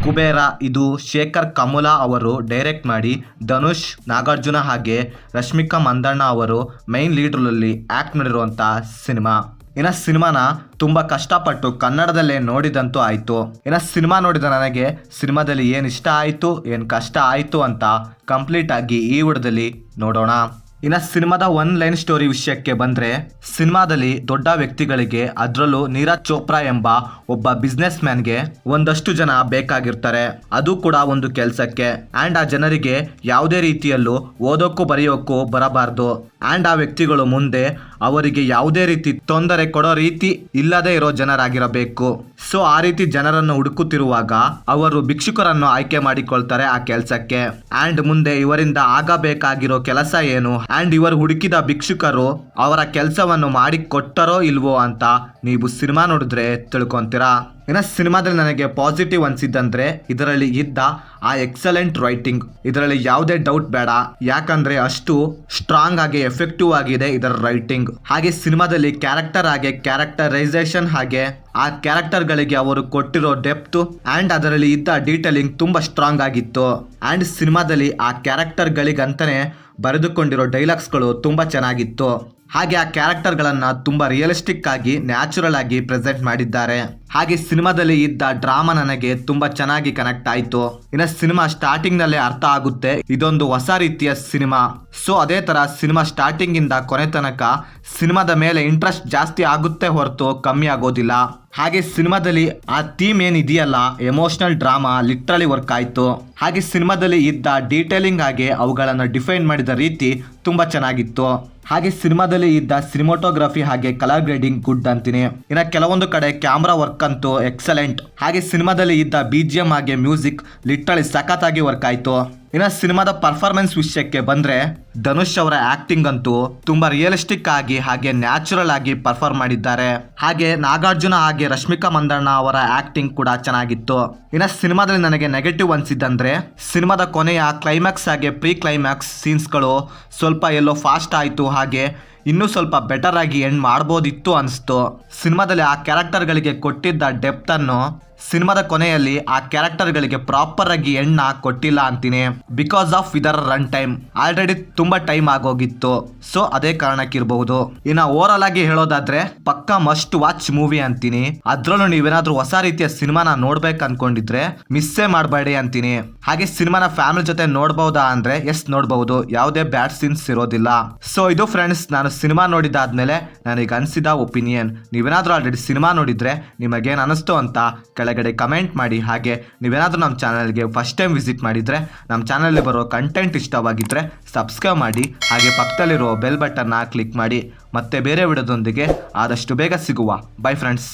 ಕುಬೇರ ಇದು ಶೇಖರ್ ಕಮುಲಾ ಅವರು ಡೈರೆಕ್ಟ್ ಮಾಡಿ ಧನುಷ್, ನಾಗಾರ್ಜುನ ಹಾಗೆ ರಶ್ಮಿಕಾ ಮಂದಣ್ಣ ಅವರು ಮೈನ್ ಲೀಡ್ರಲ್ಲಿ ಆ್ಯಕ್ಟ್ ಮಾಡಿರುವಂಥ ಸಿನಿಮಾ. ಇನ್ನು ಸಿನಿಮಾನ ತುಂಬ ಕಷ್ಟಪಟ್ಟು ಕನ್ನಡದಲ್ಲೇ ನೋಡಿದಂತೂ ಆಯಿತು. ಇನ್ನು ಸಿನಿಮಾ ನೋಡಿದ ನನಗೆ ಸಿನಿಮಾದಲ್ಲಿ ಏನು ಇಷ್ಟ ಆಯಿತು ಏನು ಕಷ್ಟ ಆಯಿತು ಅಂತ ಕಂಪ್ಲೀಟ್ ಆಗಿ ಈ ವಿಡಿಯೋದಲ್ಲಿ ನೋಡೋಣ. ಇನ್ನು ಸಿನಿಮಾದ ಒನ್ ಲೈನ್ ಸ್ಟೋರಿ ವಿಷಯಕ್ಕೆ ಬಂದರೆ, ಸಿನಿಮಾದಲ್ಲಿ ದೊಡ್ಡ ವ್ಯಕ್ತಿಗಳಿಗೆ ಅದರಲ್ಲೂ ನೀರಜ್ ಚೋಪ್ರಾ ಎಂಬ ಒಬ್ಬ ಬಿಸ್ನೆಸ್ ಮ್ಯಾನ್ಗೆ ಒಂದಷ್ಟು ಜನ ಬೇಕಾಗಿರ್ತಾರೆ, ಅದು ಕೂಡ ಒಂದು ಕೆಲಸಕ್ಕೆ. ಆ್ಯಂಡ್ ಆ ಜನರಿಗೆ ಯಾವುದೇ ರೀತಿಯಲ್ಲೂ ಓದೋಕ್ಕೂ ಬರೆಯೋಕ್ಕೂ ಬರಬಾರ್ದು. ಆ್ಯಂಡ್ ಆ ವ್ಯಕ್ತಿಗಳು ಮುಂದೆ ಅವರಿಗೆ ಯಾವುದೇ ರೀತಿ ತೊಂದರೆ ಕೊಡೋ ರೀತಿ ಇಲ್ಲದೆ ಇರೋ ಜನರಾಗಿರಬೇಕು. ಸೊ ಆ ರೀತಿ ಜನರನ್ನು ಹುಡುಕುತ್ತಿರುವಾಗ ಅವರು ಭಿಕ್ಷುಕರನ್ನು ಆಯ್ಕೆ ಮಾಡಿಕೊಳ್ತಾರೆ ಆ ಕೆಲಸಕ್ಕೆ. ಆ್ಯಂಡ್ ಮುಂದೆ ಇವರಿಂದ ಆಗಬೇಕಾಗಿರೋ ಕೆಲಸ ಏನು, ಆ್ಯಂಡ್ ಇವರು ಹುಡುಕಿದ ಭಿಕ್ಷುಕರು ಅವರ ಕೆಲಸವನ್ನು ಮಾಡಿ ಕೊಟ್ಟರೋ ಇಲ್ವೋ ಅಂತ ನೀವು ಸಿನಿಮಾ ನೋಡಿದ್ರೆ ತಿಳ್ಕೊತೀರಾ. ಇನ್ನು ಸಿನಿಮಾದಲ್ಲಿ ನನಗೆ ಪಾಸಿಟಿವ್ ಅನಿಸಿದ್ದಂದ್ರೆ ಇದರಲ್ಲಿ ಇದ್ದ ಆ ಎಕ್ಸಲೆಂಟ್ ರೈಟಿಂಗ್. ಇದರಲ್ಲಿ ಯಾವುದೇ ಡೌಟ್ ಬೇಡ, ಯಾಕಂದ್ರೆ ಅಷ್ಟು ಸ್ಟ್ರಾಂಗ್ ಆಗಿ ಎಫೆಕ್ಟಿವ್ ಆಗಿದೆ ಇದರ ರೈಟಿಂಗ್. ಹಾಗೆ ಸಿನಿಮಾದಲ್ಲಿ ಕ್ಯಾರೆಕ್ಟರ್ ಹಾಗೆ ಕ್ಯಾರೆಕ್ಟರೈಸೇಷನ್ ಹಾಗೆ ಆ ಕ್ಯಾರೆಕ್ಟರ್ಗಳಿಗೆ ಅವರು ಕೊಟ್ಟಿರೋ ಡೆಪ್ತ್ ಆ್ಯಂಡ್ ಅದರಲ್ಲಿ ಇದ್ದ ಡೀಟೇಲಿಂಗ್ ತುಂಬ ಸ್ಟ್ರಾಂಗ್ ಆಗಿತ್ತು. ಆ್ಯಂಡ್ ಸಿನಿಮಾದಲ್ಲಿ ಆ ಕ್ಯಾರೆಕ್ಟರ್ಗಳಿಗಂತಲೇ ಬರೆದುಕೊಂಡಿರೋ ಡೈಲಾಗ್ಸ್ಗಳು ತುಂಬ ಚೆನ್ನಾಗಿತ್ತು. ಹಾಗೆ ಆ ಕ್ಯಾರೆಕ್ಟರ್ಗಳನ್ನು ತುಂಬ ರಿಯಲಿಸ್ಟಿಕ್ ಆಗಿ ನ್ಯಾಚುರಲ್ ಆಗಿ ಪ್ರೆಸೆಂಟ್ ಮಾಡಿದ್ದಾರೆ. ಹಾಗೆ ಸಿನಿಮಾದಲ್ಲಿ ಇದ್ದ ಡ್ರಾಮಾ ನನಗೆ ತುಂಬ ಚೆನ್ನಾಗಿ ಕನೆಕ್ಟ್ ಆಯಿತು. ಇನ್ನು ಸಿನಿಮಾ ಸ್ಟಾರ್ಟಿಂಗ್ನಲ್ಲೇ ಅರ್ಥ ಆಗುತ್ತೆ ಇದೊಂದು ಹೊಸ ರೀತಿಯ ಸಿನಿಮಾ. ಸೊ ಅದೇ ಥರ ಸಿನಿಮಾ ಸ್ಟಾರ್ಟಿಂಗಿಂದ ಕೊನೆ ತನಕ ಸಿನಿಮಾದ ಮೇಲೆ ಇಂಟ್ರೆಸ್ಟ್ ಜಾಸ್ತಿ ಆಗುತ್ತೆ ಹೊರತು ಕಮ್ಮಿ ಆಗೋದಿಲ್ಲ. ಹಾಗೆ ಸಿನಿಮಾದಲ್ಲಿ ಆ ಥೀಮ್ ಏನಿದೆಯಲ್ಲ, ಎಮೋಷನಲ್ ಡ್ರಾಮಾ ಲಿಟ್ರಲಿ ವರ್ಕ್ ಆಯಿತು. ಹಾಗೆ ಸಿನಿಮಾದಲ್ಲಿ ಇದ್ದ ಡೀಟೇಲಿಂಗ್ ಹಾಗೆ ಅವುಗಳನ್ನು ಡಿಫೈನ್ ಮಾಡಿದ ರೀತಿ ತುಂಬ ಚೆನ್ನಾಗಿತ್ತು. ಹಾಗೆ ಸಿನಿಮಾದಲ್ಲಿ ಇದ್ದ ಸಿನಿಮಾಟೋಗ್ರಫಿ ಹಾಗೆ ಕಲರ್ ಗ್ರೇಡಿಂಗ್ ಗುಡ್ ಅಂತೀನಿ. ಇನ್ನು ಕೆಲವೊಂದು ಕಡೆ ಕ್ಯಾಮ್ರಾ ವರ್ಕ್ ಅಂತೂ ಎಕ್ಸಲೆಂಟ್. ಹಾಗೆ ಸಿನಿಮಾದಲ್ಲಿ ಇದ್ದ BGM ಹಾಗೆ ಮ್ಯೂಸಿಕ್ ಲಿಟ್ರಲಿ ಸಖತ್ತಾಗಿ ವರ್ಕ್ ಆಯಿತು. ಇನ್ನು ಸಿನಿಮಾದ ಪರ್ಫಾರ್ಮೆನ್ಸ್ ವಿಷಯಕ್ಕೆ ಬಂದರೆ, ಧನುಷ್ ಅವರ ಆ್ಯಕ್ಟಿಂಗ್ ಅಂತೂ ತುಂಬ ರಿಯಲಿಸ್ಟಿಕ್ ಆಗಿ ಹಾಗೆ ನ್ಯಾಚುರಲ್ ಆಗಿ ಪರ್ಫಾರ್ಮ್ ಮಾಡಿದ್ದಾರೆ. ಹಾಗೆ ನಾಗಾರ್ಜುನ ಹಾಗೆ ರಶ್ಮಿಕಾ ಮಂದಣ್ಣ ಅವರ ಆ್ಯಕ್ಟಿಂಗ್ ಕೂಡ ಚೆನ್ನಾಗಿತ್ತು. ಇನ್ನು ಸಿನಿಮಾದಲ್ಲಿ ನನಗೆ ನೆಗೆಟಿವ್ ಅನಿಸಿದ್ದಂದ್ರೆ, ಸಿನಿಮಾದ ಕೊನೆಯ ಕ್ಲೈಮ್ಯಾಕ್ಸ್ ಹಾಗೆ ಪ್ರೀ ಕ್ಲೈಮ್ಯಾಕ್ಸ್ ಸೀನ್ಸ್ಗಳು ಸ್ವಲ್ಪ ಎಲ್ಲೋ ಫಾಸ್ಟ್ ಆಯಿತು. ಹಾಗೆ ಇನ್ನೂ ಸ್ವಲ್ಪ ಬೆಟರ್ ಆಗಿ ಎಂಡ್ ಮಾಡ್ಬೋದಿತ್ತು ಅನಿಸ್ತು. ಸಿನಿಮಾದಲ್ಲಿ ಆ ಕ್ಯಾರೆಕ್ಟರ್ಗಳಿಗೆ ಕೊಟ್ಟಿದ್ದ ಡೆಪ್ತನ್ನು ಸಿನಿಮಾದ ಕೊನೆಯಲ್ಲಿ ಆ ಕ್ಯಾರೆಕ್ಟರ್ಗಳಿಗೆ ಪ್ರಾಪರ್ ಆಗಿ ಎಣ್ಣ ಕೊಟ್ಟಿಲ್ಲ ಅಂತೀನಿ. ಬಿಕಾಸ್ ಆಫ್ ಇದರ ರನ್ ಟೈಮ್ ಆಲ್ರೆಡಿ ತುಂಬಾ ಟೈಮ್ ಆಗೋಗಿತ್ತು. ಸೊ ಅದೇ ಕಾರಣಕ್ಕಿರಬಹುದು. ಇನ್ನು ಓವರಾಲ್ ಆಗಿ ಹೇಳೋದಾದ್ರೆ ಪಕ್ಕಾ ಮಸ್ಟ್ ವಾಚ್ ಮೂವಿ ಅಂತೀನಿ. ಅದ್ರಲ್ಲೂ ನೀವೇನಾದ್ರೂ ಹೊಸ ರೀತಿಯ ಸಿನಿಮಾನ ನೋಡ್ಬೇಕು ಅನ್ಕೊಂಡಿದ್ರೆ ಮಿಸ್ಸೇ ಮಾಡಬೇಡಿ ಅಂತೀನಿ. ಹಾಗೆ ಸಿನಿಮಾನ ಫ್ಯಾಮಿಲಿ ಜೊತೆ ನೋಡ್ಬಹುದಾ ಅಂದ್ರೆ ಎಸ್ ನೋಡ್ಬಹುದು, ಯಾವುದೇ ಬ್ಯಾಡ್ ಸೀನ್ಸ್ ಇರೋದಿಲ್ಲ. ಸೊ ಇದು ಫ್ರೆಂಡ್ಸ್, ನಾನು ಸಿನಿಮಾ ನೋಡಿದಾದ್ಮೇಲೆ ನನಗೆ ಅನಿಸಿದ ಒಪಿನಿಯನ್. ನೀವೇನಾದ್ರೂ ಆಲ್ರೆಡಿ ಸಿನಿಮಾ ನೋಡಿದ್ರೆ ನಿಮಗೇನು ಅನಿಸ್ತು ಅಂತ ಕೆಳಗಡೆ ಕಮೆಂಟ್ ಮಾಡಿ. ಹಾಗೆ ನೀವೇನಾದರೂ ನಮ್ಮ ಚಾನಲ್ಗೆ ಫಸ್ಟ್ ಟೈಮ್ ವಿಸಿಟ್ ಮಾಡಿದರೆ ನಮ್ಮ ಚಾನಲಲ್ಲಿ ಬರೋ ಕಂಟೆಂಟ್ ಇಷ್ಟವಾಗಿದ್ದರೆ ಸಬ್ಸ್ಕ್ರೈಬ್ ಮಾಡಿ. ಹಾಗೆ ಪಕ್ಕದಲ್ಲಿರೋ ಬೆಲ್ ಬಟನ್ನ ಕ್ಲಿಕ್ ಮಾಡಿ. ಮತ್ತೆ ಬೇರೆ ವಿಡಿಯೋದೊಂದಿಗೆ ಆದಷ್ಟು ಬೇಗ ಸಿಗುವ. By friends.